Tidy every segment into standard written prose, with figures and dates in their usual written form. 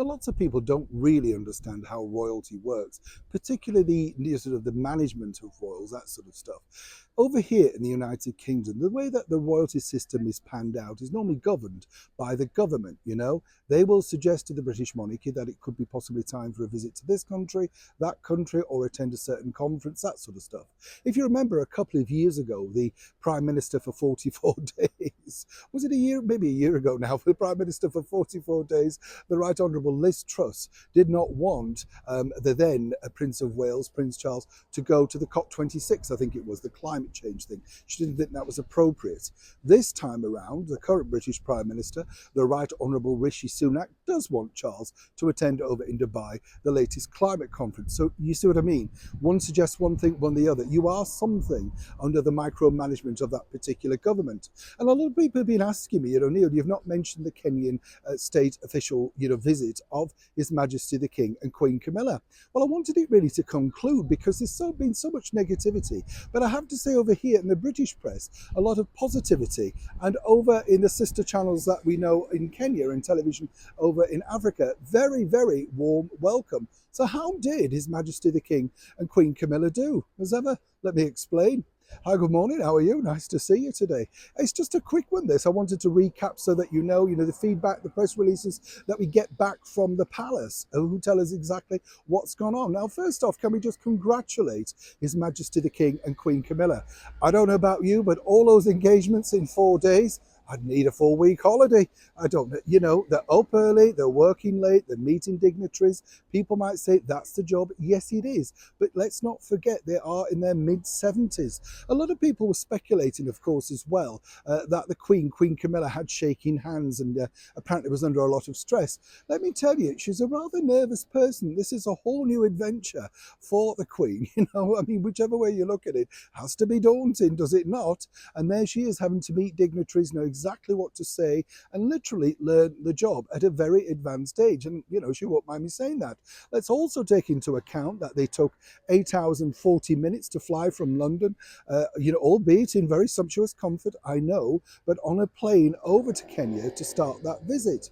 lots of people don't really understand how royalty works, particularly sort of the management of royals, that sort of stuff. Over here in the United Kingdom, the way that the royalty system is panned out is normally governed by the government. They will suggest to the British monarchy that it could be possibly time for a visit to this country, that country, or attend a certain conference, that sort of stuff. If you remember, a couple of years ago, the Prime Minister for 44 days, was it a year, maybe a year ago now, for the Prime Minister for 44 days, the Right Honourable Liz Truss did not want the then Prince of Wales, Prince Charles, to go to the COP26, I think it was, the climate change thing. She didn't think that was appropriate. This time around, the current British Prime Minister, the Right Honourable Rishi Sunak, does want Charles to attend over in Dubai the latest climate conference. So you see what I mean? One suggests one thing, one the other. You are something under the micromanagement of that particular government. And a lot of people have been asking me, Neil, you've not mentioned the Kenyan state official, visit of His Majesty the King and Queen Camilla. Well, I wanted it really to conclude because there's been so much negativity. But I have to say, over here in the British press, a lot of positivity. And over in the sister channels that we know in Kenya and television over in Africa, very, very warm welcome. So how did His Majesty the King and Queen Camilla do? As ever, let me explain. Hi, good morning. How are you? Nice to see you today. It's just a quick one, this. I wanted to recap so that you know the feedback, the press releases that we get back from the palace, who tell us exactly what's gone on. Now, first off, can we just congratulate His Majesty the King and Queen Camilla? I don't know about you, but all those engagements in 4 days, I'd need a 4-week holiday. I don't know, they're up early, they're working late, they're meeting dignitaries. People might say that's the job. Yes, it is. But let's not forget they are in their mid-70s. A lot of people were speculating, of course, as well, that the Queen Camilla, had shaking hands and apparently was under a lot of stress. Let me tell you, she's a rather nervous person. This is a whole new adventure for the Queen. I mean, whichever way you look at it, has to be daunting, does it not? And there she is, having to meet dignitaries, know exactly what to say, and literally learn the job at a very advanced age. And she won't mind me saying that. Let's also take into account that they took 8 hours and 40 minutes to fly from London, albeit in very sumptuous comfort, I know, but on a plane over to Kenya to start that visit.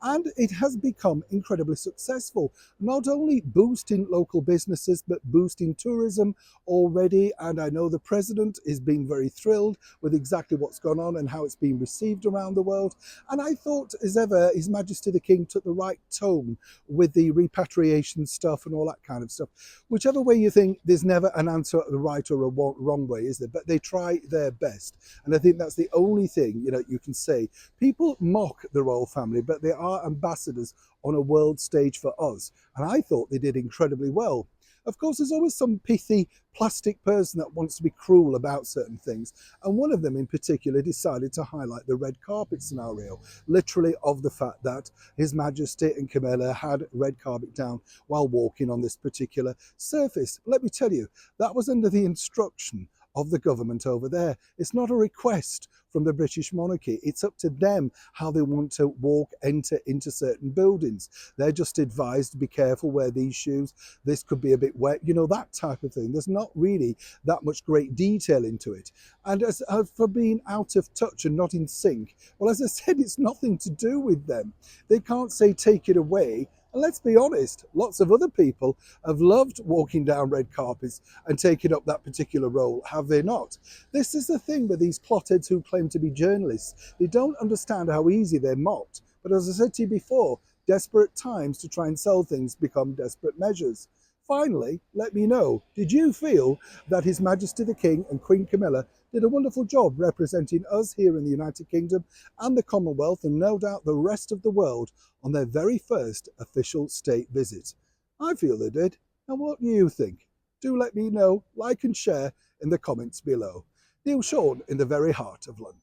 And it has become incredibly successful, not only boosting local businesses, but boosting tourism already. And I know the president is being very thrilled with exactly what's gone on and how it's being received around the world. And I thought, as ever, His Majesty the King took the right tone with the repatriation stuff and all that kind of stuff. Whichever way you think, there's never an answer the right or a wrong way, is there? But they try their best. And I think that's the only thing, you can say. People mock the royal family, but they are ambassadors on a world stage for us, and I thought they did incredibly well. Of course, there's always some pithy plastic person that wants to be cruel about certain things, and one of them in particular decided to highlight the red carpet scenario, literally of the fact that His Majesty and Camilla had red carpet down while walking on this particular surface. Let me tell you, that was under the instruction of the government over there. It's not a request from the British monarchy. It's up to them how they want to enter into certain buildings. They're just advised to be careful, wear these shoes, this could be a bit wet, that type of thing. There's not really that much great detail into it. And as for being out of touch and not in sync, well, as I said, it's nothing to do with them. They can't say take it away. And let's be honest, lots of other people have loved walking down red carpets and taking up that particular role, have they not? This is the thing with these clotheads who claim to be journalists. They don't understand how easy they're mocked. But as I said to you before, desperate times to try and sell things become desperate measures. Finally, let me know, did you feel that His Majesty the King and Queen Camilla did a wonderful job representing us here in the United Kingdom and the Commonwealth, and no doubt the rest of the world, on their very first official state visit? I feel they did. And what do you think? Do let me know, like and share in the comments below. Neil Sean in the very heart of London.